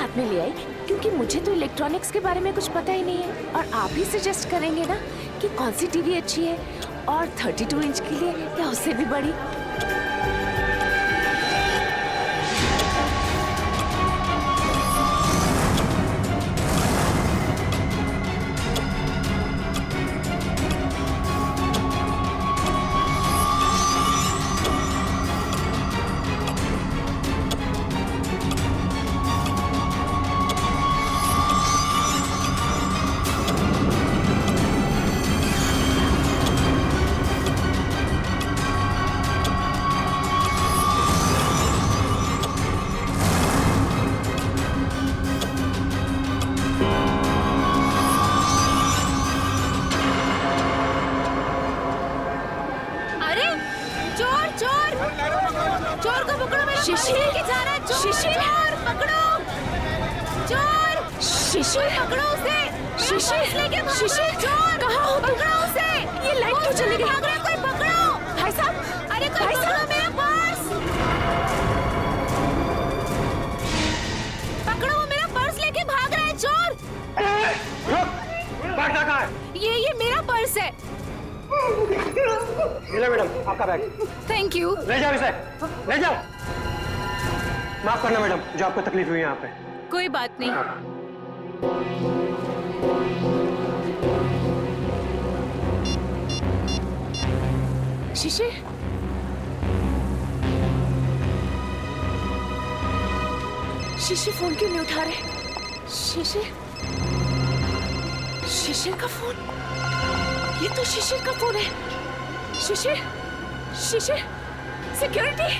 साथ में ले आई क्योंकि मुझे तो इलेक्ट्रॉनिक्स के बारे में कुछ पता ही नहीं है, और आप ही सजेस्ट करेंगे ना कि कौन सी टीवी अच्छी है, और 32 इंच के लिए या उससे भी बड़ी। शिशिर पकड़ो, चोर शिशिर पकड़ो उसे, शिशिर कहाँ हो? पकड़ो उसे। ये लाइट क्यों चली गई? भाग रहा है, कोई पकड़ो। भाई साहब, अरे कोई पकड़ो मेरा पर्स, पकड़ो, वो मेरा पर्स लेके भाग रहा है चोर। बैग कहाँ है? ये मेरा पर्स है। मिला मैडम आपका बैग। Thank you. ले जाओ इसे, ले जाओ। माफ करना मैडम, जो आपको तकलीफ हुई यहाँ पे। कोई बात नहीं। शिशिर, शिशिर फोन क्यों नहीं उठा रहे? शिशिर का फोन, ये तो शिशिर का फोन है। शिशिर, सिक्योरिटी।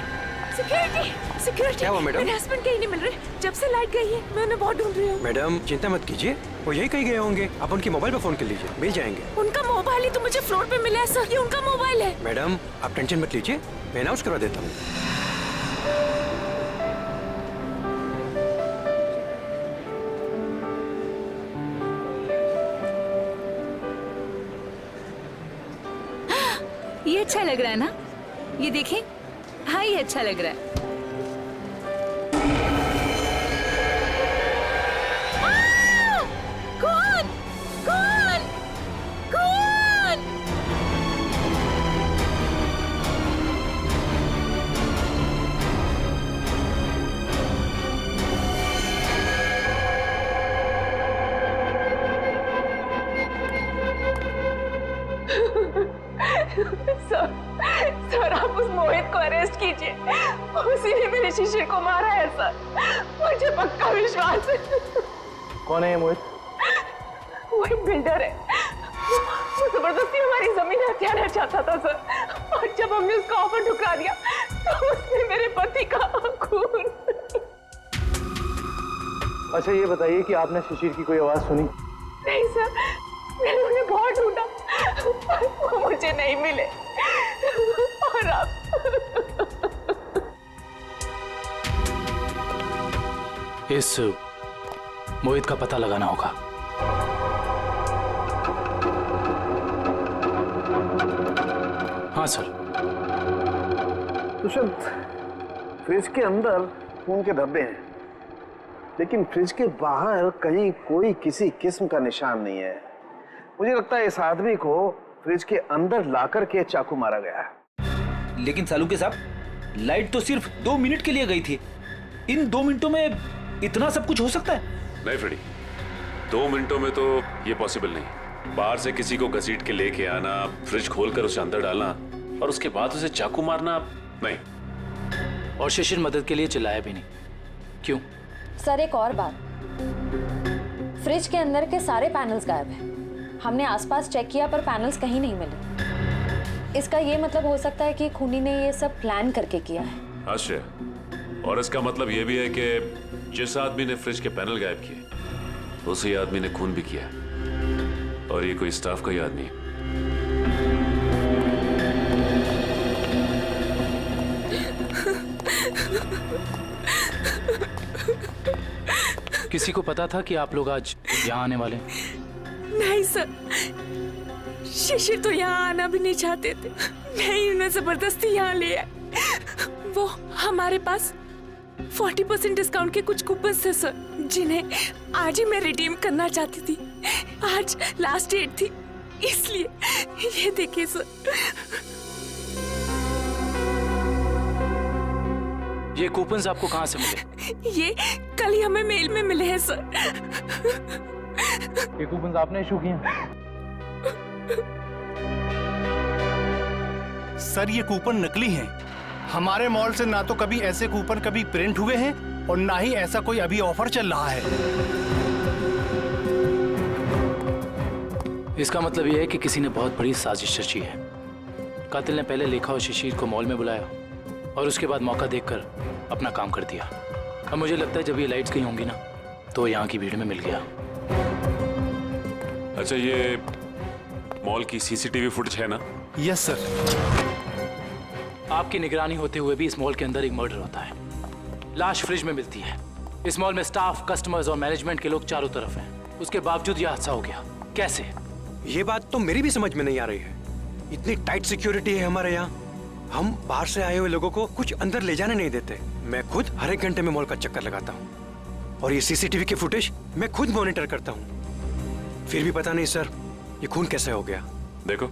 क्या हुआ मैडम? मेरे हस्बैंड कहीं नहीं मिल रहे, जब से लाइट गई है मैं उन्हें बहुत ढूंढ रही हूँ। मैडम चिंता मत कीजिए, वो यही कहीं गए होंगे। आप उनकी मोबाइल पर फोन कर लीजिए, मिल जाएंगे। उनका मोबाइल ही तो मुझे फ्लोर पे मिला है सर, ये उनका मोबाइल है। मैडम आप टेंशन मत लीजिए, मैं अनाउंस करवा देता हूँ। ये अच्छा लग रहा है ना, ये देखें। हाँ ये अच्छा लग रहा है। कौन? सर आप उस मोहित को अरेस्ट कीजिए, उसी ने मेरे शिशिर को मारा है सर, मुझे पक्का विश्वास है। कौन है ये मोहित? वो एक बिल्डर है, वो जबरदस्ती हमारी जमीन हथियाना चाहता था सर, और जब हमने उसका ऑफर ठुकरा दिया तो उसने मेरे पति का खून। अच्छा ये बताइए कि आपने शिशिर की कोई आवाज सुनी? नहीं सर, मैंने उन्हें बहुत ढूंढा, वो मुझे नहीं मिले, और अब इस मोहित का पता लगाना होगा। हाँ सर। दुष्यंत, फ्रिज के अंदर खून के धब्बे हैं, लेकिन फ्रिज के बाहर कहीं कोई किसी किस्म का निशान नहीं है। मुझे लगता है इस आदमी को फ्रिज के अंदर लाकर के चाकू मारा गया है। लेकिन सालुके साहब, लाइट तो सिर्फ 2 मिनट के लिए गई थी। इन 2 मिनटों में इतना सब कुछ हो सकता है? नहीं फ्रेडी, 2 मिनटों में तो ये पॉसिबल नहीं। बाहर से किसी को घसीट के लेके आना, फ्रिज खोलकर उसे अंदर डालना और उसके बाद उसे चाकू मारना, नहीं। और शिशिर मदद के लिए चिल्लाया भी नहीं, क्यों? सर एक और बात, फ्रिज के अंदर के सारे पैनल्स गायब हैं। हमने आसपास चेक किया पर पैनल्स कहीं नहीं मिले। इसका ये मतलब हो सकता है कि खूनी ने ये सब प्लान करके किया है। आश्चर्य, और इसका मतलब ये भी है कि जिस आदमी ने फ्रिज के पैनल गायब किए उसी आदमी ने खून भी किया, और ये कोई स्टाफ का ही आदमी है। किसी को पता था कि आप लोग आज यहाँ आने वाले? नहीं सर, शिशिर तो यहाँ आना भी नहीं चाहते थे, नहीं उन्हें जबरदस्ती यहाँ ले आए। वो हमारे पास 40% डिस्काउंट के कुछ कूपन थे सर, जिन्हें आज ही मैं रिडीम करना चाहती थी। आज लास्ट डेट थी, इसलिए ये देखिए सर। ये कूपन्स आपको कहाँ से मिले? ये कल ही हमें मेल में मिले हैं सर। ये कूपन्स आपने इशू किए हैं? सर ये कूपन नकली हैं। हमारे मॉल से ना तो कभी ऐसे कूपन कभी प्रिंट हुए हैं और ना ही ऐसा कोई अभी ऑफर चल रहा है। इसका मतलब यह है कि किसी ने बहुत बड़ी साजिश रची है। कातिल ने पहले लेखा और शिशिर को मॉल में बुलाया और उसके बाद मौका देखकर अपना काम कर दिया। अब मुझे लगता है जब ये लाइट्स कहीं होंगी ना तो यहाँ की भीड़ में मिल गया। अच्छा, ये मॉल की सीसीटीवी फुटेज है ना? Yes sir. आपकी निगरानी होते हुए भी इस मॉल के अंदर एक मर्डर होता है। लाश फ्रिज में मिलती है। इस मॉल में स्टाफ, कस्टमर्स और मैनेजमेंट के लोग चारों तरफ हैं। उसके बावजूद यह हादसा हो गया। कैसे? ये बात तो मेरी भी समझ में नहीं आ रही है। इतनी टाइट सिक्योरिटी है हमारे यहाँ, हम बाहर से आए हुए लोगों को कुछ अंदर ले जाने नहीं देते। मैं खुद हर एक घंटे में मॉल का चक्कर लगाता हूँ और ये सीसीटीवी की फुटेज मैं खुद मॉनिटर करता हूँ। फिर भी पता नहीं सर, ये खून कैसे हो गया। देखो,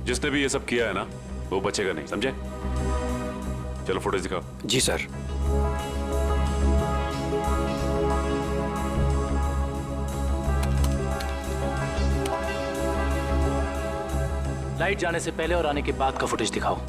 जिसने भी ये सब किया है ना, वो बचेगा नहीं, समझे? चलो फुटेज दिखाओ। जी सर। लाइट जाने से पहले और आने के बाद का फुटेज दिखाओ।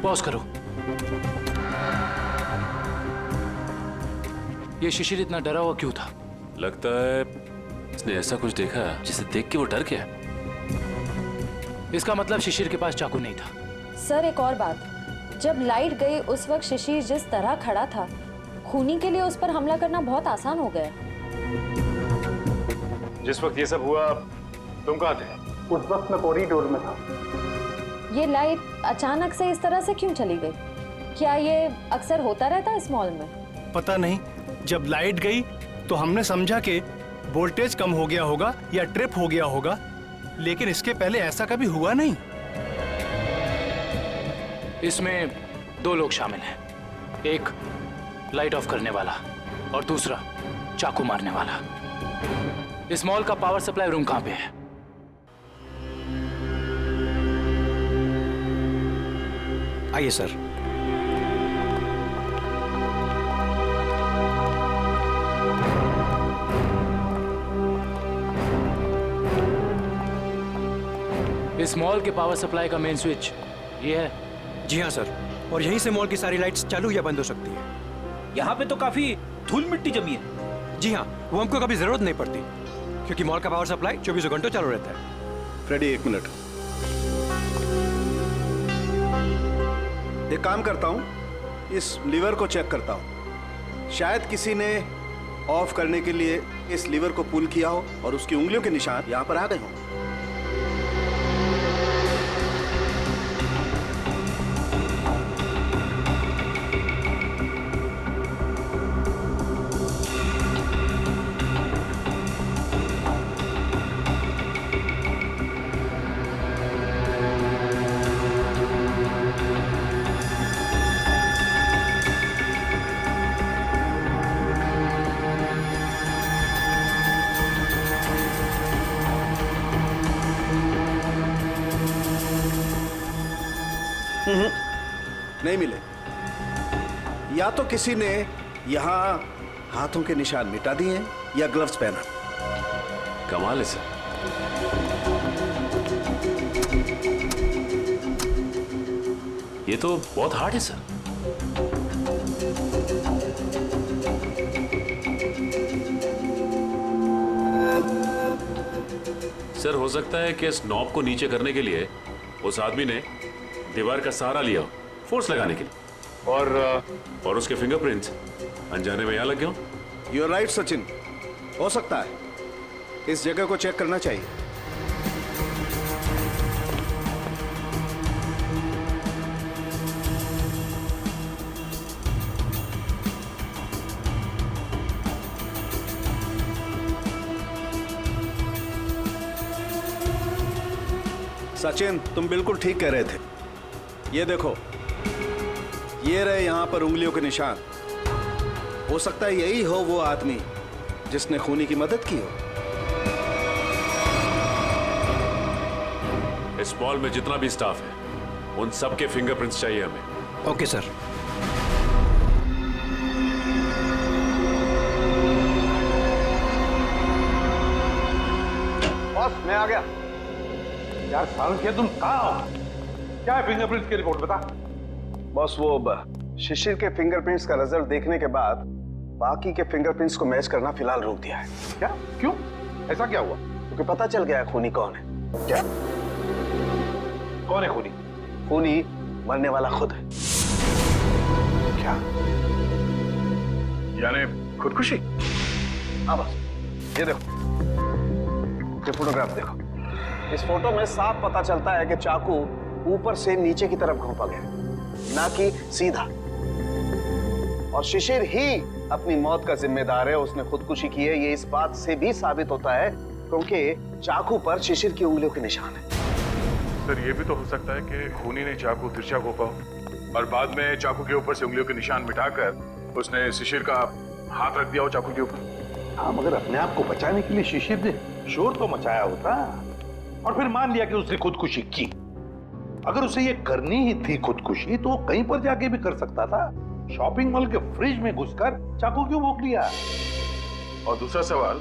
पॉज करो। ये शिशिर इतना डरा हुआ क्यों था? लगता है इसने ऐसा कुछ देखा जिसे देख के वो डर गया। इसका मतलब शिशिर के पास चाकू नहीं था। सर एक और बात, जब लाइट गई उस वक्त शिशिर जिस तरह खड़ा था, खूनी के लिए उस पर हमला करना बहुत आसान हो गया। जिस वक्त ये सब हुआ तुम कहाँ थे? उस वक्त मैं कॉरिडोर में था। ये लाइट अचानक से इस तरह से क्यों चली गई? क्या ये अक्सर होता रहता है इस मॉल में? पता नहीं, जब लाइट गई तो हमने समझा कि वोल्टेज कम हो गया होगा या ट्रिप हो गया होगा, लेकिन इसके पहले ऐसा कभी हुआ नहीं। इसमें दो लोग शामिल हैं, एक लाइट ऑफ करने वाला और दूसरा चाकू मारने वाला। इस मॉल का पावर सप्लाई रूम कहाँ पे है? आइए सर। इस मॉल के पावर सप्लाई का मेन स्विच ये है? जी हाँ सर, और यहीं से मॉल की सारी लाइट्स चालू या बंद हो सकती है। यहाँ पे तो काफी धूल मिट्टी जमी है। जी हाँ, वो हमको कभी जरूरत नहीं पड़ती क्योंकि मॉल का पावर सप्लाई 24 घंटों चालू रहता है। फ्रेडी एक मिनट, एक काम करता हूँ, इस लीवर को चेक करता हूँ। शायद किसी ने ऑफ करने के लिए इस लीवर को पुल किया हो और उसकी उंगलियों के निशान यहाँ पर आ गए हों। नहीं मिले। या तो किसी ने यहाँ हाथों के निशान मिटा दिए हैं या ग्लव्स पहना। कमाल है सर। ये तो बहुत हार्ड है सर। सर हो सकता है कि इस नॉब को नीचे करने के लिए उस आदमी ने दीवार का सहारा लिया, फोर्स लगाने के लिए, और उसके फिंगरप्रिंट्स अनजाने में यहाँ लग गए हो। यू आर राइट सचिन, हो सकता है। इस जगह को चेक करना चाहिए। सचिन, तुम बिल्कुल ठीक कह रहे थे। ये देखो, ये रहे यहाँ पर उंगलियों के निशान। हो सकता है यही हो वो आदमी जिसने खूनी की मदद की हो। इस मॉल में जितना भी स्टाफ है उन सबके फिंगरप्रिंट्स चाहिए हमें। Okay sir. बॉस, मैं आ गया। यार सारुण, क्या तुम कहाँ हो? क्या है फिंगरप्रिंट्स की रिपोर्ट, बता। बॉस, वो शिशिर के फिंगरप्रिंट्स का रिजल्ट देखने के बाद बाकी के फिंगरप्रिंट्स को मैच करना फिलहाल रोक दिया है। क्या? क्यों? ऐसा क्या हुआ? क्योंकि पता चल गया है खूनी कौन है। क्या? कौन है खूनी? खूनी मरने वाला खुद है। क्या? यानी खुदकुशी? हाँ बस, ये देखो, ये फोटोग्राफ देखो। इस फोटो में साफ पता चलता है कि चाकू ऊपर से नीचे की तरफ घोंपा गया, ना कि सीधा। और शिशिर ही अपनी मौत का जिम्मेदार है, उसने खुदकुशी की है। ये इस बात से भी साबित होता है क्योंकि चाकू पर शिशिर की उंगलियों के निशान है। सर, ये भी तो हो सकता है कि खूनी ने चाकू तिरछा घोंपा और बाद में चाकू के ऊपर से उंगलियों के निशान मिटाकर उसने शिशिर का हाथ रख दिया हो चाकू के ऊपर। हाँ, मगर अपने आप को बचाने के लिए शिशिर ने शोर तो मचाया होता और फिर मान लिया कि उसने खुदकुशी की। अगर उसे ये करनी ही थी खुदकुशी तो कहीं पर जाके भी कर सकता था। शॉपिंग मॉल के फ्रिज में घुसकर चाकू क्यों भोंक लिया? और दूसरा सवाल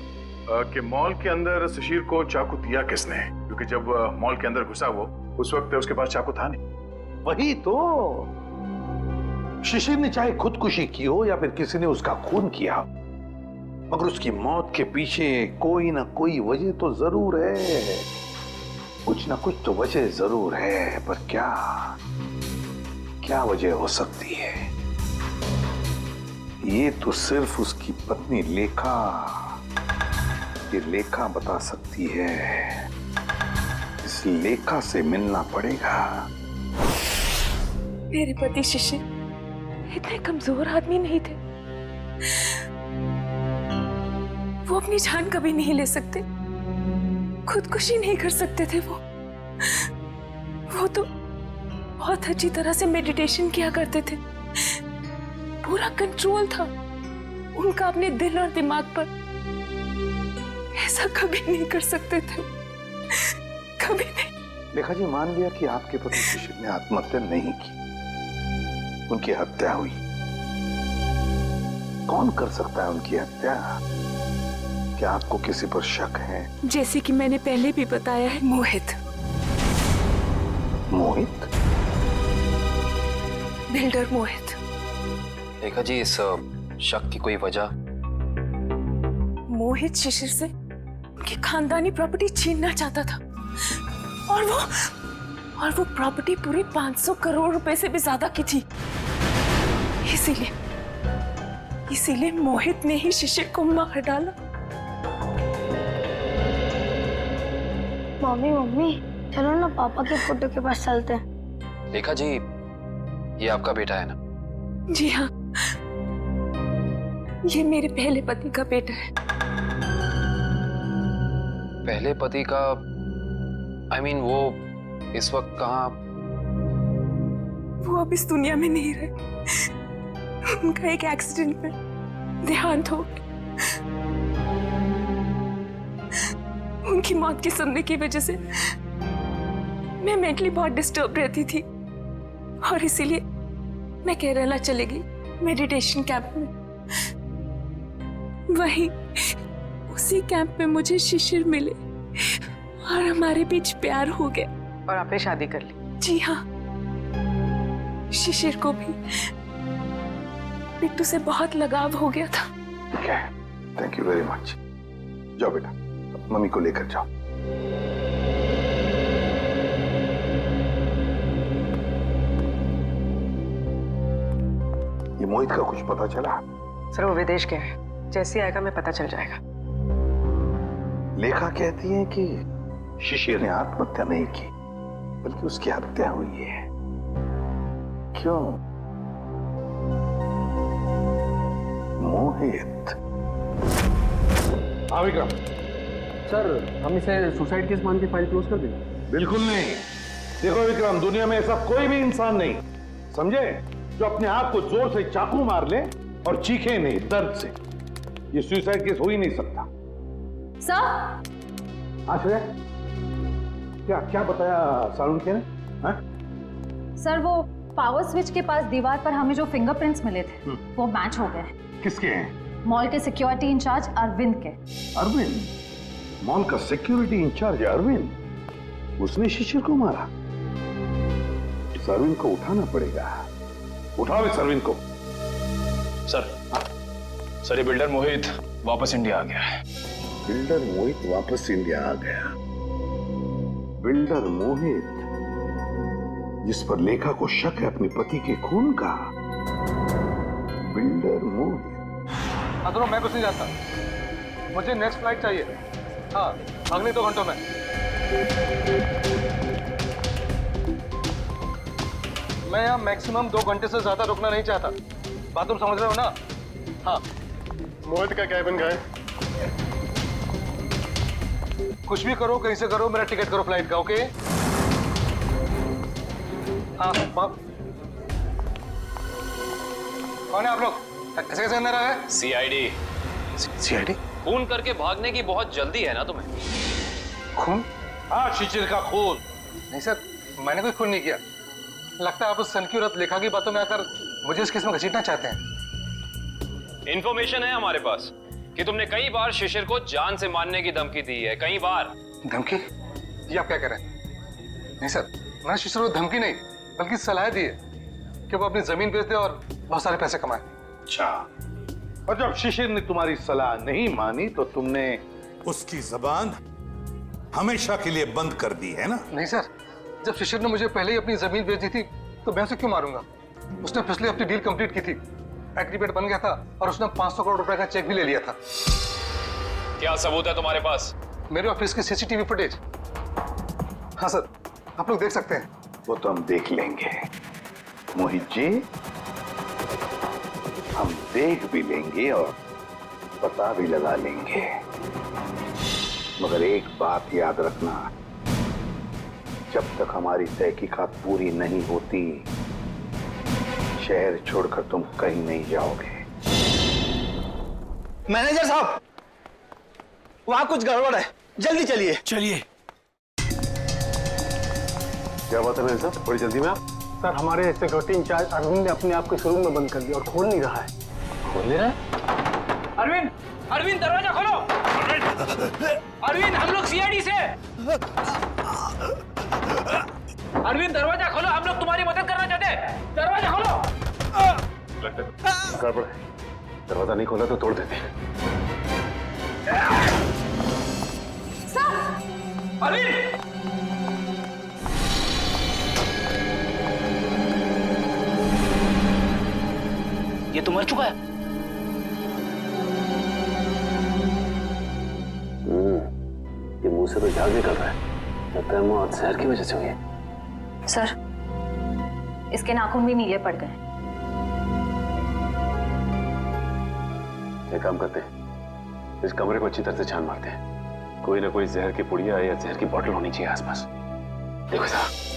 कि मॉल के अंदर शिशिर को चाकू दिया किसने? क्योंकि जब मॉल के अंदर घुसा वो, उस वक्त उसके पास चाकू था नहीं। वही तो, शिशिर ने चाहे खुदकुशी की हो या फिर किसी ने उसका खून किया, मगर उसकी मौत के पीछे कोई ना कोई वजह तो जरूर है। कुछ ना कुछ तो वजह जरूर है, पर क्या वजह हो सकती है? ये तो सिर्फ उसकी पत्नी लेखा बता सकती है। इस लेखा से मिलना पड़ेगा। मेरे पति शिशिर इतने कमजोर आदमी नहीं थे। वो अपनी जान कभी नहीं ले सकते, खुदकुशी नहीं कर सकते थे। वो तो बहुत अच्छी तरह से मेडिटेशन किया करते थे। पूरा कंट्रोल था उनका अपने दिल और दिमाग पर। ऐसा कभी नहीं कर सकते थे, कभी नहीं। लेखा जी, मान लिया कि आपके पति शिशिर ने आत्महत्या नहीं की, उनकी हत्या हुई। कौन कर सकता है उनकी हत्या? क्या आपको किसी पर शक है? जैसे कि मैंने पहले भी बताया है, मोहित। मोहित? बिल्डर मोहित। देखा जी, इस शक की कोई वजह? मोहित शिशिर से उनकी खानदानी प्रॉपर्टी छीनना चाहता था और वो प्रॉपर्टी पूरे 500 करोड़ रुपए से भी ज्यादा की थी। इसीलिए मोहित ने ही शिशिर को मार डाला। मम्मी चलो ना पापा के फोटो के पास चलते हैं। देखा जी, ये आपका बेटा है ना? जी हाँ, ये मेरे पहले पति का बेटा है। पहले पति का? I mean, वो इस वक्त कहाँ? वो अब इस दुनिया में नहीं रहे। उनका एक एक्सीडेंट में देहांत हो गया। उनकी मौत की सुनने की वजह से मैं मेंटली बहुत डिस्टर्ब रहती थी और इसीलिए मैं केरला चली गई मेडिटेशन कैंप में। वहीं उसी कैंप में मुझे शिशिर मिले और हमारे बीच प्यार हो गया। और आपने शादी कर ली? जी हाँ, शिशिर को भी बिट्टू से बहुत लगाव हो गया था। ठीक है, थैंक यू वेरी मच। जाओ बेटा, मम्मी को लेकर जाओ। ये मोहित का कुछ पता चला? सर, वो विदेश गया है। जैसे आएगा मैं पता चल जाएगा। लेखा कहती है कि शिशिर ने आत्महत्या नहीं की, बल्कि उसकी हत्या हुई है। क्यों? मोहित। हाँ विक्रम सर, हम इसे सुसाइड केस मान के फाइल क्लोज कर दें। बिल्कुल नहीं। देखो विक्रम, दुनिया में ऐसा कोई भी इंसान नहीं, समझे, जो अपने आप को जोर से चाकू मार ले और चीखे नहीं दर्द से। ये सुसाइड केस हो ही नहीं सकता। सर। आश्रय, क्या क्या बताया सालुंखे ने? सर वो पावर स्विच के पास दीवार पर हमें जो फिंगरप्रिंट्स मिले थे वो मैच हो गए। किसके हैं? मॉल के सिक्योरिटी इंचार्ज अरविंद के। अरविंद? मॉल का सिक्योरिटी इंचार्ज अरविंद? उसने शिशिर को मारा? इस अरविंद को उठाना पड़ेगा। उठाओ इस अरविंद को। सर ये बिल्डर मोहित वापस इंडिया आ गया है। बिल्डर मोहित वापस इंडिया आ गया? बिल्डर मोहित जिस पर लेखा को शक है अपने पति के खून का? बिल्डर मोहित। अदरो मैं कुछ नहीं जानता, मुझे नेक्स्ट फ्लाइट चाहिए। हाँ, अगले 2 घंटों में। मैं यहाँ मैक्सिमम 2 घंटे से ज्यादा रुकना नहीं चाहता। बात तुम समझ रहे हो ना? हाँ। मोहित का कैबिन गए। कुछ भी करो, कहीं से करो, मेरा टिकट करो फ्लाइट का, ओके? हाँ। कौन है आप लोग? ऐसे कैसे अंदर आ गए? सीआईडी। सीआईडी? खून करके भागने की बहुत जल्दी है ना तुम्हें? खून? हाँ, शिशिर का खून। नहीं सर, मैंने कोई खून नहीं किया। लगता है आप उस सनकी औरत लेखा की बातों में आकर मुझे इस केस में घसीटना चाहते हैं। इंफॉर्मेशन है हमारे पास कि तुमने कई बार शिशिर को जान से मारने की धमकी दी है, कई बार। धमकी? ये आप क्या कह रहे हैं? नहीं सर, मैंने शिशिर को धमकी नहीं बल्कि सलाह दी है कि वो अपनी जमीन बेच दे और बहुत सारे पैसे कमाए। अच्छा, और जब शिशिर ने तुम्हारी सलाह नहीं मानी तो तुमने उसकी जबान हमेशा के लिए बंद कर दी है ना? नहीं सर, जब शिशिर ने मुझे पहले ही अपनी जमीन बेच दी थी तो मैं उसे क्यों मारूंगा? उसने पिछले हफ्ते डील कंप्लीट की थी, एग्रीमेंट बन गया था और उसने 500 करोड़ रुपए का चेक भी ले लिया था। क्या सबूत है तुम्हारे पास? मेरे ऑफिस की सीसीटीवी फुटेज। हाँ सर, आप लोग देख सकते हैं। वो तो हम देख लेंगे मोहित जी, हम देख भी लेंगे और पता भी लगा लेंगे, मगर एक बात याद रखना, जब तक हमारी तहकीकात पूरी नहीं होती शहर छोड़कर तुम कहीं नहीं जाओगे। मैनेजर साहब, वहां कुछ गड़बड़ है, जल्दी चलिए। चलिए। क्या बात है मैनेजर साहब, बड़ी जल्दी में आप? सर, हमारे सिक्योरिटी इंचार्ज अरविंद ने अपने आप को इस रूम में बंद कर दिया और खोल नहीं रहा है। खोल नहीं रहा है? अरविंद, अरविंद दरवाजा खोलो। अरविंद, हम लोग सीआईडी से। अरविंद दरवाजा खोलो, हम लोग तुम्हारी मदद करना चाहते हैं। दरवाजा खोलो। गड़बड़ है, दरवाजा नहीं खोला तो तोड़ देते हैं। अरविंद! ये तो मर चुका है। ये मुंह से तो झाग निकल रहा है, लगता है मौत जहर की वजह से हुई है। सर, इसके नाखून भी नीले पड़ गए। एक काम करते हैं, इस कमरे को अच्छी तरह से छान मारते हैं। कोई ना कोई जहर की पुड़िया या जहर की बोतल होनी चाहिए आसपास। देखो साहब।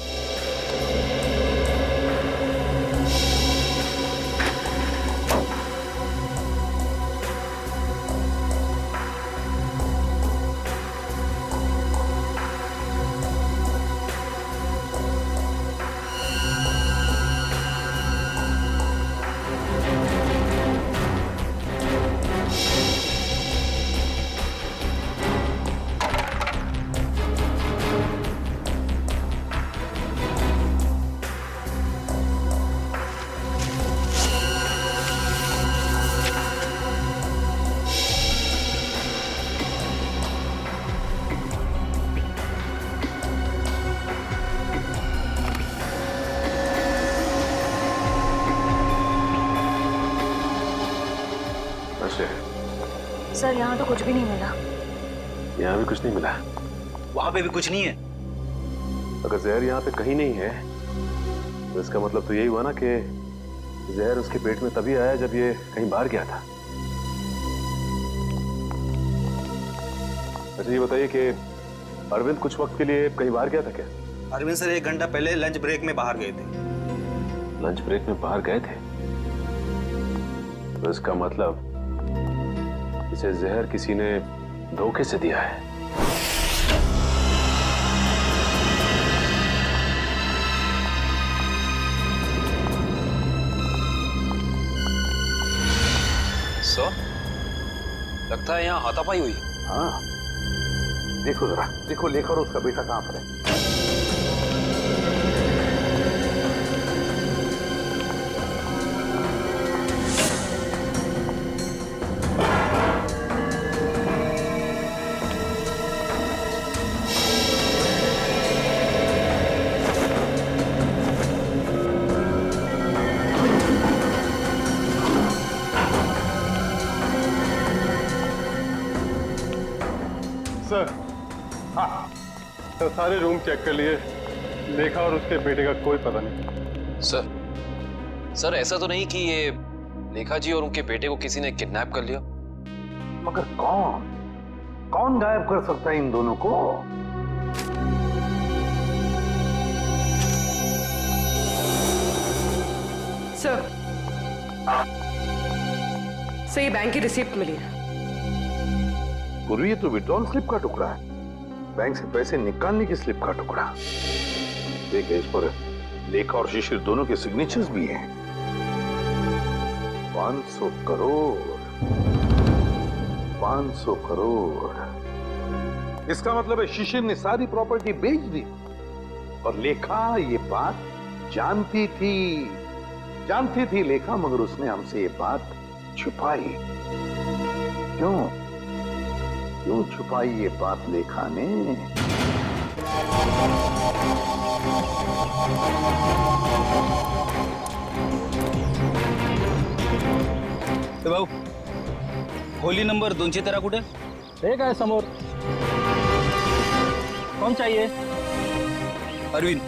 सर, यहाँ तो कुछ भी नहीं मिला। यहाँ भी कुछ नहीं मिला? वहां पे भी कुछ नहीं है। अगर जहर यहाँ पे कहीं नहीं है तो इसका मतलब तो यही हुआ ना कि जहर उसके पेट में तभी आया जब ये कहीं बाहर गया था। अच्छा ये बताइए कि अरविंद कुछ वक्त के लिए कहीं बाहर गया था क्या? अरविंद सर 1 घंटा पहले लंच ब्रेक में बाहर गए थे। लंच ब्रेक में बाहर गए थे? तो इसका मतलब इसे जहर किसी ने धोखे से दिया है। सर, लगता है यहाँ हाथापाई हुई। हाँ, देखो जरा, देखो लेखा और उसका बेटा कहाँ पर है। सर, हाँ, तो सारे रूम चेक कर लिए, लेखा और उसके बेटे का कोई पता नहीं। सर ऐसा तो नहीं कि ये लेखा जी और उनके बेटे को किसी ने किडनैप कर लिया? मगर कौन गायब कर सकता है इन दोनों को? सर, ये बैंक की रिसिप्ट मिली है। पूर्वी ये तो विड्रॉल स्लिप का टुकड़ा है, बैंक से पैसे निकालने की स्लिप का टुकड़ा। देखिए इस पर लेखा और शिशिर दोनों के सिग्नेचर्स भी हैं। 500 करोड़, 500 करोड़। इसका मतलब है शिशिर ने सारी प्रॉपर्टी बेच दी और लेखा ये बात जानती थी लेखा, मगर उसने हमसे ये बात छुपाई। क्यों छुपाई ये बात लेखा ने? भाऊ, खोली नंबर 213 कुठे? एक आहे समोर. कौन चाहिए? अरविंद.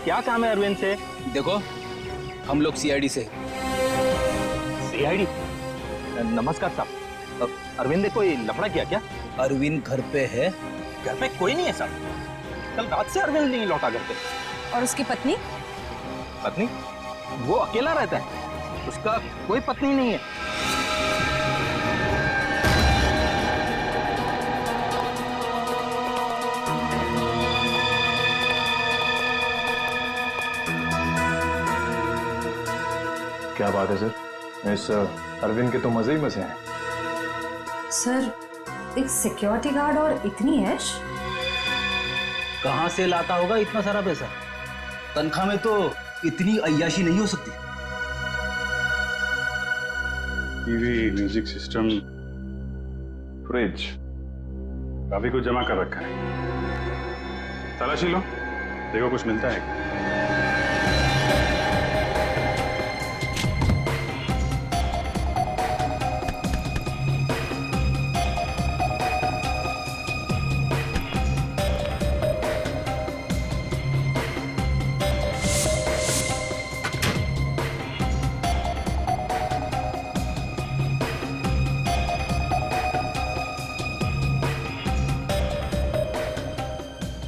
क्या काम है अरविंद से? देखो, हम लोग सीआईडी से। सीआईडी? नमस्कार साहब, अरविंद ने कोई लफड़ा किया क्या? अरविंद घर पे है। घर पे कोई नहीं है साहब, कल रात से अरविंद नहीं लौटा घर पे। और उसकी पत्नी? पत्नी? वो अकेला रहता है, उसका कोई पत्नी नहीं है। क्या बात है सर, इस अरविंद के तो मजे ही मजे हैं। सर, एक सिक्योरिटी गार्ड और इतनी ऐश? कहां से लाता होगा इतना सारा पैसा? तनख्वाह में तो इतनी अय्याशी नहीं हो सकती। टीवी, म्यूजिक सिस्टम, फ्रिज, काफी कुछ जमा कर रखा है। तलाशी लो, देखो कुछ मिलता है।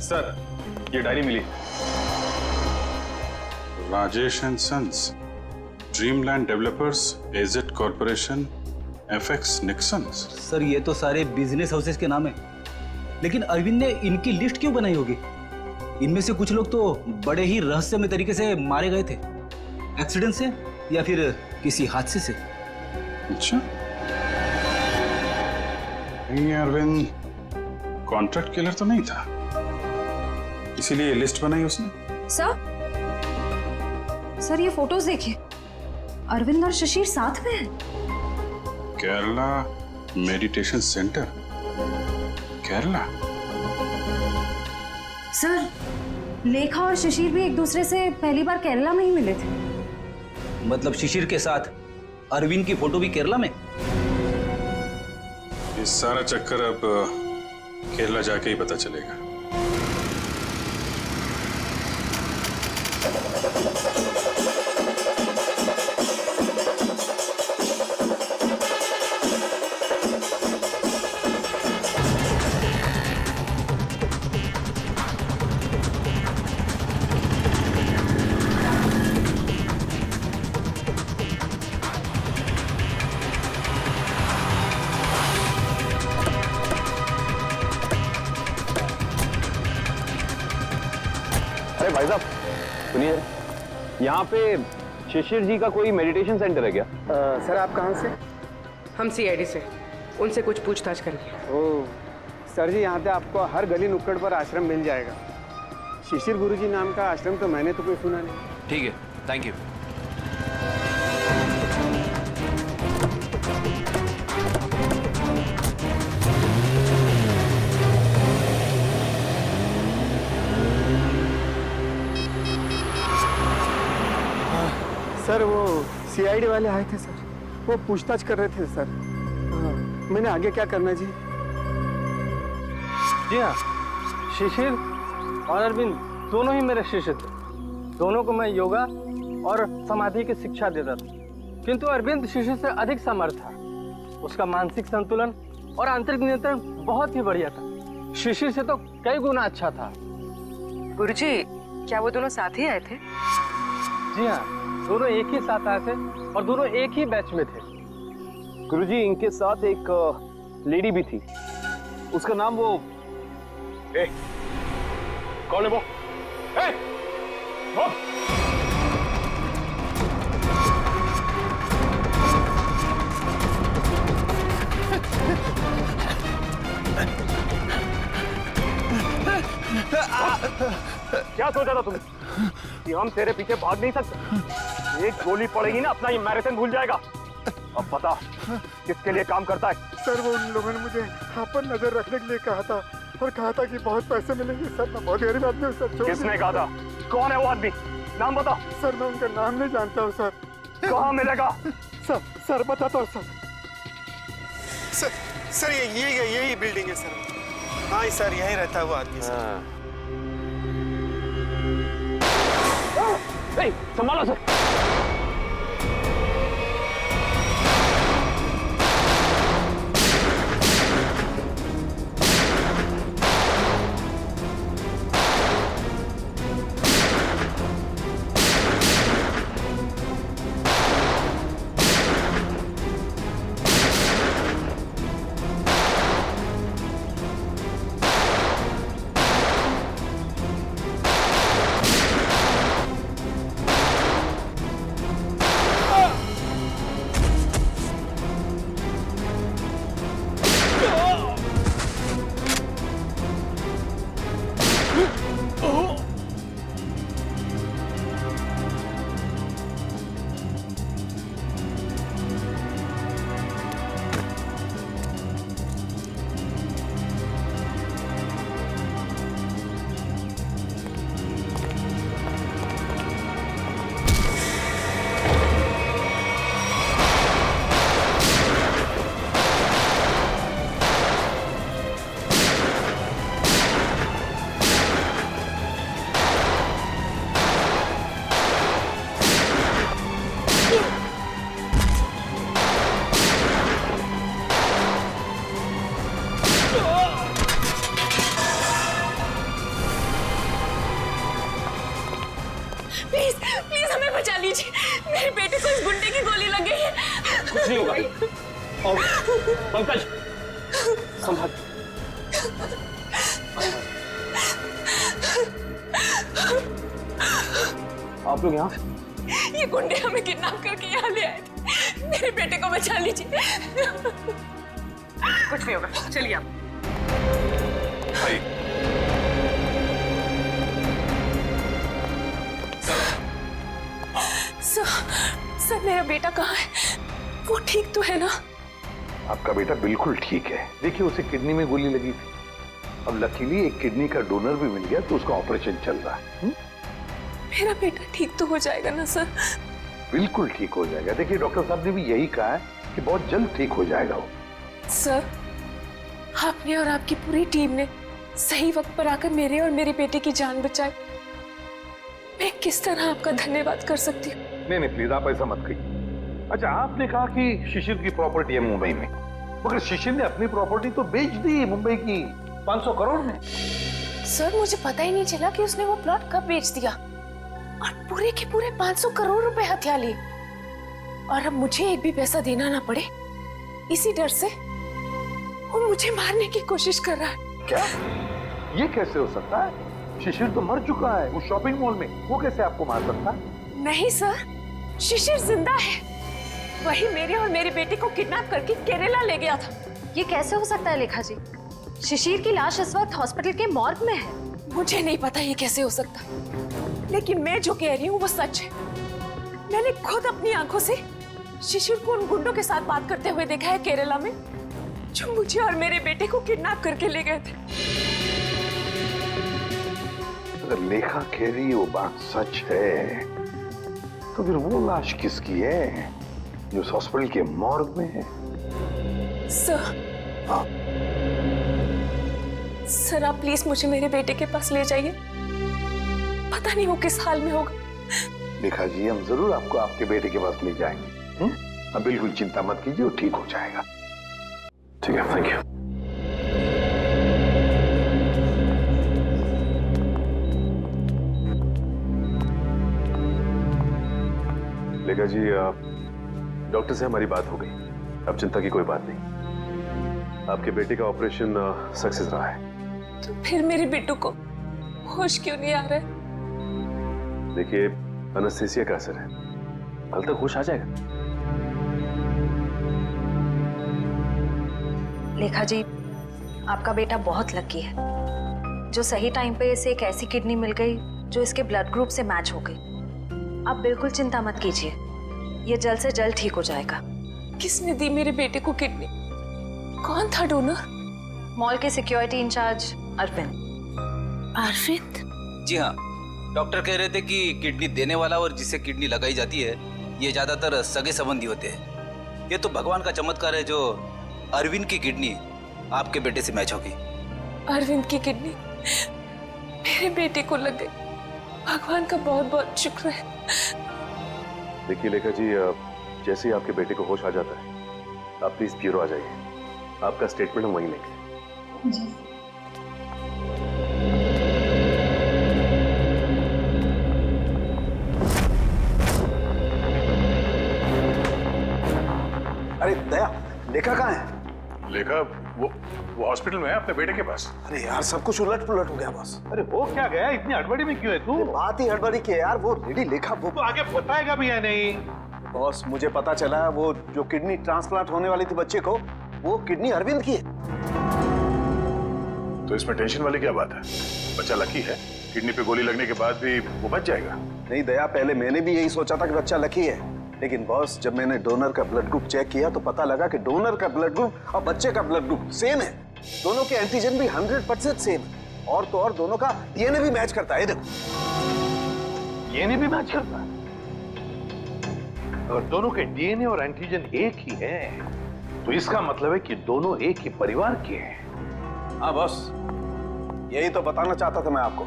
सर, ये डायरी मिली। Rajesh and sons, Dreamland developers, AZ corporation, FX Nixons. Sir, ये तो सारे बिजनेस हाउसेस के नाम है, लेकिन अरविंद ने इनकी लिस्ट क्यों बनाई होगी? इनमें से कुछ लोग तो बड़े ही रहस्यमय तरीके से मारे गए थे, एक्सीडेंट से या फिर किसी हादसे से। अच्छा, ये अरविंद कॉन्ट्रैक्ट किलर तो नहीं था, इसीलिए लिस्ट बनाई उसने। सर ये फोटोज देखिए, अरविंद और शिशिर साथ में हैं। Kerala meditation centre, Kerala. Sir, लेखा और शिशिर भी एक दूसरे से पहली बार केरला में ही मिले थे। मतलब शिशिर के साथ अरविंद की फोटो भी केरला में? ये सारा चक्कर अब केरला जाके ही पता चलेगा। अरे भाई साहब सुनिए, यहाँ पे शिशिर जी का कोई मेडिटेशन सेंटर है क्या? सर आप कहाँ से? हम सीआईडी से, उनसे कुछ पूछताछ करनी है। ओह सर जी, यहाँ पे आपको हर गली नुक्कड़ पर आश्रम मिल जाएगा। शिशिर गुरुजी नाम का आश्रम तो मैंने तो कोई सुना नहीं। ठीक है, थैंक यू। सर वो सीआईडी वाले आए थे सर, वो पूछताछ कर रहे थे सर। हाँ, मैंने आगे क्या करना जी? जी हाँ, शिशिर और अरविंद दोनों ही मेरे शिष्य थे। दोनों को मैं योगा और समाधि की शिक्षा देता था, किंतु अरविंद शिशिर से अधिक समर्थ था। उसका मानसिक संतुलन और आंतरिक नियंत्रण बहुत ही बढ़िया था। शिशिर से तो कई गुना अच्छा था। गुरुजी, क्या वो दोनों साथ ही आए थे? जी हाँ, दोनों एक ही साथ आए थे और दोनों एक ही बैच में थे। गुरुजी, इनके साथ एक लेडी भी थी, उसका नाम वो कौन है वो? वो? क्या सोचा था तुमने कि हम तेरे पीछे भाग नहीं सकते? एक गोली पड़ेगी ना, अपना ये मैराथन भूल जाएगा। अब पता किसके लिए काम करता है? सर वो उन लोगों ने मुझे आप पर नजर रखने के लिए कहा था और कहा था कि बहुत पैसे मिलेंगे। सर मैं बहुत गरीब आदमी हूँ सर। किसने कहा था? कौन है वो आदमी? नाम बता। सर मैं उनका नाम नहीं जानता हूँ सर। कहाँ मिलेगा? सर बताता हूँ सर। सर यही बिल्डिंग है सर। हाँ सर, यहीं रहता है वो आदमी सर। संभालो सर। प्लीज हमें बचा लीजिए। मेरे बेटे को इस गुंडे की गोली लग गई है। कुछ नहीं होगा। और पंकज संभाल। आप लोग यहाँ? ये गुंडे हमें किडनैप करके यहाँ ले आए थे। मेरे बेटे को बचा लीजिए। कुछ नहीं होगा, चलिए आप। सर मेरा बेटा कहाँ है? वो ठीक तो है ना? आपका बेटा बिल्कुल ठीक है। देखिए उसे किडनी में गोली लगी थी, अब लकीली एक किडनी का डोनर भी मिल गया तो उसका ऑपरेशन चल रहा है। मेरा बेटा ठीक तो हो जाएगा ना सर? बिल्कुल ठीक हो जाएगा। देखिए डॉक्टर साहब ने भी यही कहा है कि बहुत जल्द ठीक हो जाएगा वो। सर आपने और आपकी पूरी टीम ने सही वक्त पर आकर मेरे और मेरे बेटे की जान बचाई। मैं किस तरह आपका धन्यवाद कर सकती हूँ? नहीं प्लीज आप ऐसा मत कहिए। अच्छा आपने कहा कि शिशिर की प्रॉपर्टी है मुंबई में, मगर शिशिर ने अपनी प्रॉपर्टी तो बेच दी मुंबई की 500 करोड़ में। सर मुझे पता ही नहीं चला कि उसने वो प्लॉट कब बेच दिया और पूरे के पूरे 500 करोड़ रुपए हथिया लिए। और अब मुझे एक भी पैसा देना ना पड़े, इसी डर से वो मुझे मारने की कोशिश कर रहा है। क्या? ये कैसे हो सकता है? शिशिर तो मर चुका है उस शॉपिंग मॉल में, वो कैसे आपको मार सकता? नहीं सर, शिशिर जिंदा है। वही मेरे और मेरे बेटे को किडनैप करके केरला ले गया था। ये कैसे हो सकता है लेखा जी? शिशिर की लाश इस वक्त हॉस्पिटल के मॉर्ग में है। मुझे नहीं पता ये कैसे हो सकता, लेकिन मैं जो कह रही हूँ वो सच है। मैंने खुद अपनी आंखों से शिशिर को उन गुंडों के साथ बात करते हुए देखा है केरला में, जो मुझे और मेरे बेटे को किडनैप करके ले गए थे। अगर लेखा कह रही वो बात सच है, तो फिर वो लाश किसकी है जो उस हॉस्पिटल के मॉर्ग में है? सर, सर आप प्लीज मुझे मेरे बेटे के पास ले जाइए। पता नहीं वो किस हाल में होगा। लेखा जी, हम जरूर आपको आपके बेटे के पास ले जाएंगे। अब बिल्कुल चिंता मत कीजिए, वो ठीक हो जाएगा। ठीक है, थैंक यू। लेखा जी, डॉक्टर से हमारी बात हो गई, अब चिंता की कोई बात नहीं। आपके बेटे का ऑपरेशन सक्सेस रहा है। तो फिर मेरे बेटू को होश क्यों नहीं आ रहा है? देखिए, एनेस्थीसिया का असर है, कल तक होश आ जाएगा। लेखा जी, आपका बेटा बहुत लकी है जो सही टाइम पे इसे एक ऐसी किडनी मिल गई जो इसके ब्लड ग्रुप से मैच हो गई। आप बिल्कुल चिंता मत कीजिए, ये जल्द से जल्द ठीक हो जाएगा। किसने दी मेरे बेटे को किडनी? कौन था डोनर? मॉल के सिक्योरिटी इंचार्ज अरविंद। अरविंद? जी हाँ, डॉक्टर कह रहे थे कि किडनी देने वाला और जिसे किडनी लगाई जाती है ये ज्यादातर सगे संबंधी होते हैं। ये तो भगवान का चमत्कार है जो अरविंद की किडनी आपके बेटे से मैच होगी। अरविंद की किडनी मेरे बेटे को लग गई। भगवान का बहुत बहुत शुक्र है। देखिए लेखा जी, जैसे ही आपके बेटे को होश आ जाता है, आप प्लीज ब्यूरो आ जाइए। आपका स्टेटमेंट हम वहीं लेंगे। जी। अरे दया, लेखा कहाँ है? लेखा वो हॉस्पिटल में है अपने बेटे के पास। अरे यार, सब कुछ उलट पुलट हो गया बॉस। अरे हो क्या गया? इतनी हड़बड़ी में क्यों है तू? बात ही हड़बड़ी की है यार। वो लेडी लेखा वो तो आगे बताएगा भी या नहीं? बॉस, मुझे पता चला वो जो किडनी ट्रांसप्लांट होने वाली थी बच्चे को, वो किडनी अरविंद की है। तो इसमें टेंशन वाली क्या बात है? बच्चा लकी है, किडनी पे गोली लगने के बाद भी वो बच जाएगा। नहीं दया, पहले मैंने भी यही सोचा था कि बच्चा लकी है, लेकिन बॉस जब मैंने डोनर का ब्लड ग्रुप चेक किया तो पता लगा कि डोनर का ब्लड ग्रुप और बच्चे का ब्लड ग्रुप सेम है। दोनों के एंटीजन भी 100% सेम है, और तो और दोनों का डीएनए भी मैच करता है। देखो, डीएनए भी मैच करता है। अगर दोनों के डीएनए और एंटीजन एक ही है तो इसका मतलब है कि दोनों एक ही परिवार के हैं। हाँ बॉस, यही तो बताना चाहता था मैं आपको।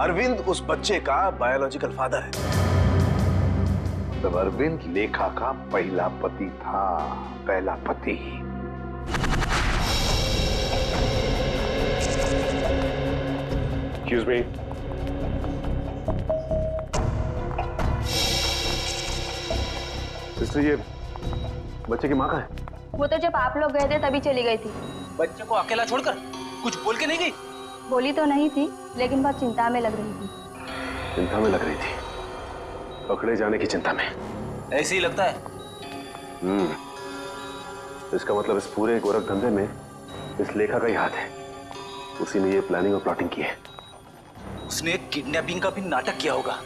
अरविंद उस बच्चे का बायोलॉजिकल फादर है। तब अरविंद लेखा का पहला पति था, पहला पति। Excuse me. सिस्टर, ये बच्चे की माँ कहाँ है? वो तो जब आप लोग गए थे तभी चली गई थी। बच्चे को अकेला छोड़कर कुछ बोल के नहीं गई? बोली तो नहीं थी, लेकिन बहुत चिंता में लग रही थी। चिंता में लग रही थी? पकड़े जाने की चिंता में? ऐसे ही लगता है। इसका मतलब इस पूरे गोरख धंधे में इस लेखा का ही हाथ है। उसी ने ये प्लानिंग और प्लॉटिंग की है। उसने किडनैपिंग का भी नाटक किया होगा।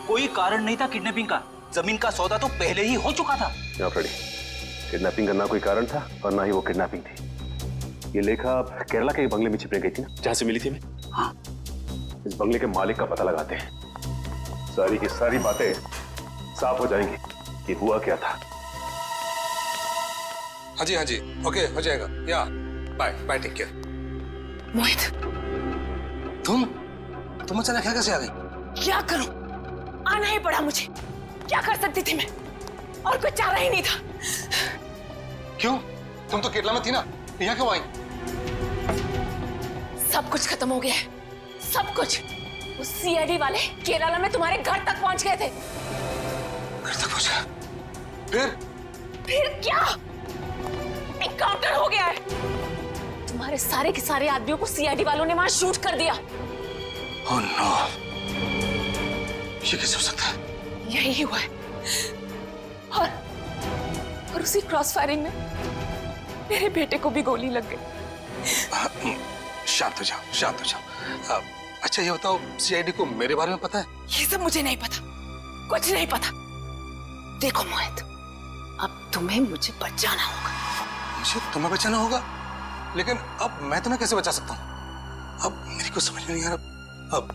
कोई कारण नहीं था किडनैपिंग का। जमीन का सौदा तो पहले ही हो चुका था। फ्रेडी, किडनैपिंग का ना कोई कारण था और ना ही वो किडनैपिंग थी। ये लेखा केरला के बंगले में छिपने गई थी ना, जहां से मिली थी हमें। हाँ, इस बंगले के मालिक का पता लगाते हैं। सारी की सारी बातें साफ हो जाएंगी कि हुआ क्या था। हाँ जी, ओके, हो जाएगा। या बाय, टेक केयर। मोहित, तुम अचानक यहाँ कैसे आ गई? क्या करूं? आना ही पड़ा मुझे। क्या कर सकती थी मैं? और कुछ चारा ही नहीं था। क्यों? तुम तो केरला में थी ना, यहाँ क्यों आई? सब कुछ खत्म हो गया है, सब कुछ। उस सीआईडी वाले केरला में तुम्हारे घर तक पहुंच गए थे। घर तक पहुंच गया? फिर क्या? एनकाउंटर हो गया है। तुम्हारे सारे के सारे आदमियों को सीआईडी वालों ने वहां शूट कर दिया। ओह नो, ये कैसे हो सकता है? यही हुआ है। और उसी क्रॉस फायरिंग में मेरे बेटे को भी गोली लग गई। शांत हो जाओ, शांत हो जाओ। अच्छा ये बताओ, सीआईडी को मेरे बारे में पता है? ये सब मुझे नहीं पता, कुछ नहीं पता। देखो मोहित, अब तुम्हें मुझे बचाना होगा। मुझे तुम्हें बचाना होगा? लेकिन अब मैं तुम्हें कैसे बचा सकता हूँ? अब मेरी कुछ समझ में नहीं आ रहा। अब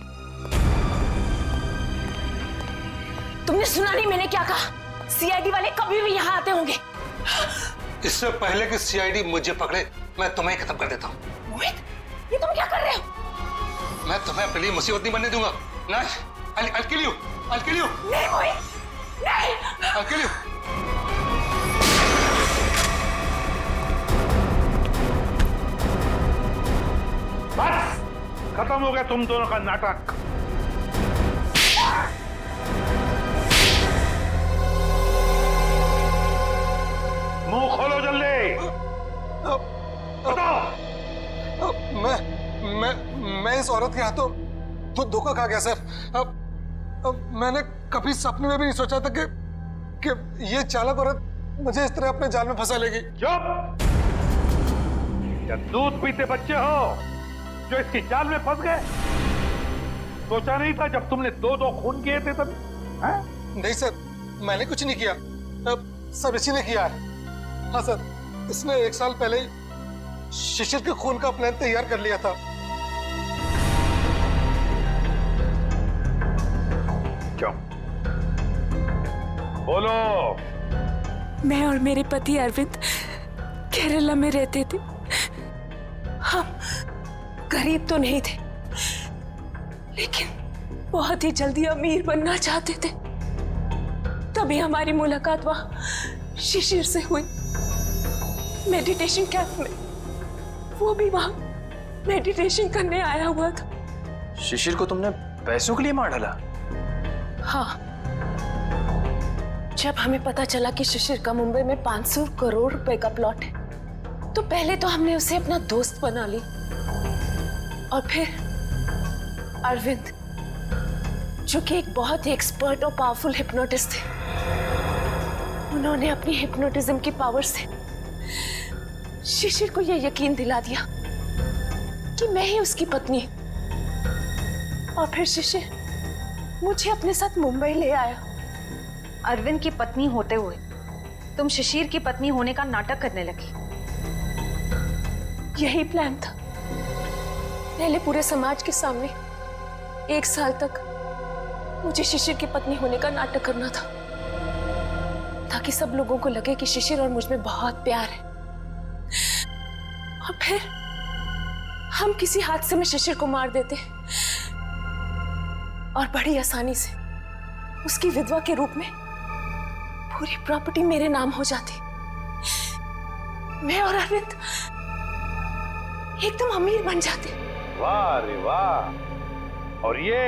तुमने सुना नहीं मैंने क्या कहा? सीआईडी वाले कभी भी यहाँ आते होंगे। इससे पहले कि सीआईडी मुझे पकड़े, मैं तुम्हें खत्म कर देता हूँ। मोहित, ये तुम क्या कर रहे हो? मैं तुम्हें अपने लिए मुसीबत नहीं बनने दूंगा। नहीं, I'll kill you. I'll kill you. नहीं मोहित, नहीं। I'll kill you. बस खत्म हो गया तुम दोनों का नाटक। मुंह खोलो जल्दी, बताओ। मैं इस औरत के हाथों तो धोखा खा गया सर। अब मैंने कभी सपने में भी नहीं सोचा था कि ये चालाक औरत मुझे इस तरह अपने जाल में फंसा लेगी। चुप! क्या दूध पीते बच्चे हो जो इसकी जाल में फंस गए? सोचा नहीं था जब तुमने दो खून किए थे तभी? नहीं सर, मैंने कुछ नहीं किया, सब इसी ने किया है। हाँ सर, इसने 1 साल पहले ही शिशिर के खून का प्लान तैयार कर लिया था। क्यों? बोलो। मैं और मेरे पति अरविंद केरला में रहते थे। हम गरीब तो नहीं थे, लेकिन बहुत ही जल्दी अमीर बनना चाहते थे। तभी हमारी मुलाकात वहां शिशिर से हुई, मेडिटेशन कैंप में। वो भी वहां मेडिटेशन करने आया हुआ था। शिशिर को तुमने पैसों के लिए मार डाला? हाँ, जब हमें पता चला कि शिशिर का मुंबई में 500 करोड़ रुपए का प्लॉट है, तो पहले तो हमने उसे अपना दोस्त बना ली, और फिर अरविंद, जो कि एक बहुत ही एक्सपर्ट और पावरफुल हिप्नोटिस्ट थे, उन्होंने अपनी हिप्नोटिज्म की पावर से शिशिर को यह यकीन दिला दिया कि मैं ही उसकी पत्नी हूं। और फिर शिशिर मुझे अपने साथ मुंबई ले आया। अरविंद की पत्नी होते हुए तुम शिशिर की पत्नी होने का नाटक करने लगी। यही प्लान था। पहले पूरे समाज के सामने 1 साल तक मुझे शिशिर की पत्नी होने का नाटक करना था, ताकि सब लोगों को लगे कि शिशिर और मुझ में बहुत प्यार है। और फिर हम किसी हादसे में शिशिर को मार देते और बड़ी आसानी से उसकी विधवा के रूप में पूरी प्रॉपर्टी मेरे नाम हो जाती। मैं और अरविंद एकदम अमीर बन जाते। वाह रे वाह! और ये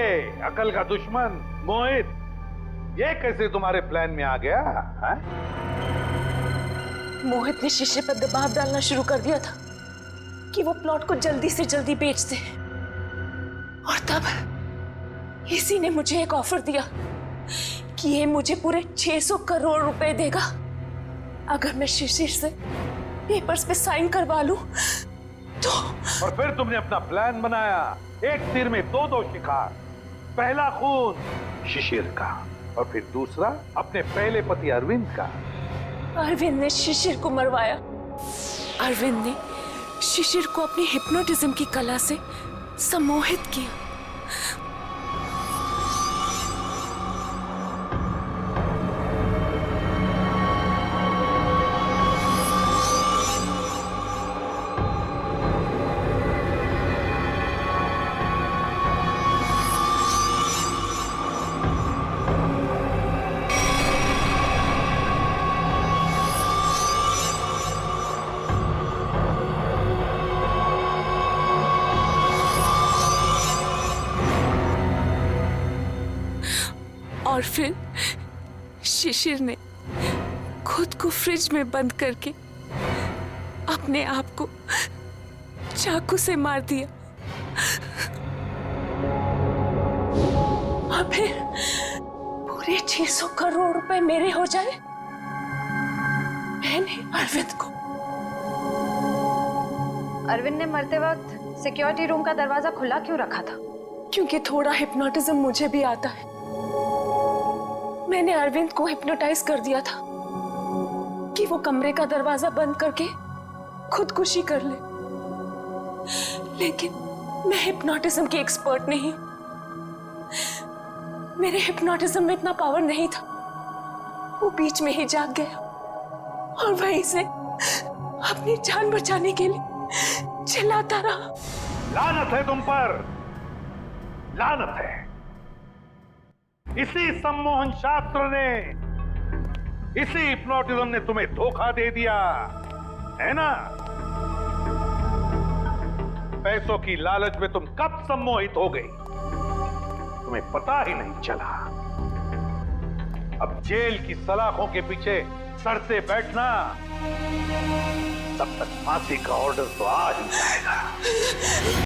अकल का दुश्मन मोहित, ये कैसे तुम्हारे प्लान में आ गया? है? मोहित ने शिशिर पर दबाव डालना शुरू कर दिया था कि वो प्लॉट को जल्दी से जल्दी बेच दे। और तब इसी ने मुझे एक ऑफर दिया कि ये मुझे पूरे 600 करोड़ रुपए देगा अगर मैं शिशिर से पेपर्स पे साइन करवा लूं तो। और फिर तुमने अपना प्लान बनाया, एक तीर में दो शिकार। पहला खून शिशिर का, और फिर दूसरा अपने पहले पति अरविंद का। अरविंद ने शिशिर को मरवाया। अरविंद ने शिशिर को अपनी हिप्नोटिज्म की कला से सम्मोहित किया। और फिर शिशिर ने खुद को फ्रिज में बंद करके अपने आप को चाकू से मार दिया। फिर पूरे 600 करोड़ रुपए मेरे हो जाए। मैंने अरविंद को। अरविंद ने मरते वक्त सिक्योरिटी रूम का दरवाजा खुला क्यों रखा था? क्योंकि थोड़ा हिप्नोटिज्म मुझे भी आता है। मैंने अरविंद को हिप्नोटाइज कर दिया था कि वो कमरे का दरवाजा बंद करके खुदकुशी कर ले। लेकिन मैं हिप्नोटिज्म की एक्सपर्ट नहीं हूं। मेरे हिप्नोटिज्म में इतना पावर नहीं था। वो बीच में ही जाग गया और वहीं से अपनी जान बचाने के लिए चिल्लाता रहा। लानत है तुम पर, लानत है। इसी सम्मोहन शास्त्र ने, इसी हिप्नोटिज्म ने तुम्हें धोखा दे दिया है ना? पैसों की लालच में तुम कब सम्मोहित हो गई, तुम्हें पता ही नहीं चला। अब जेल की सलाखों के पीछे सड़ते बैठना, तब तक फांसी का ऑर्डर तो आ ही जाएगा।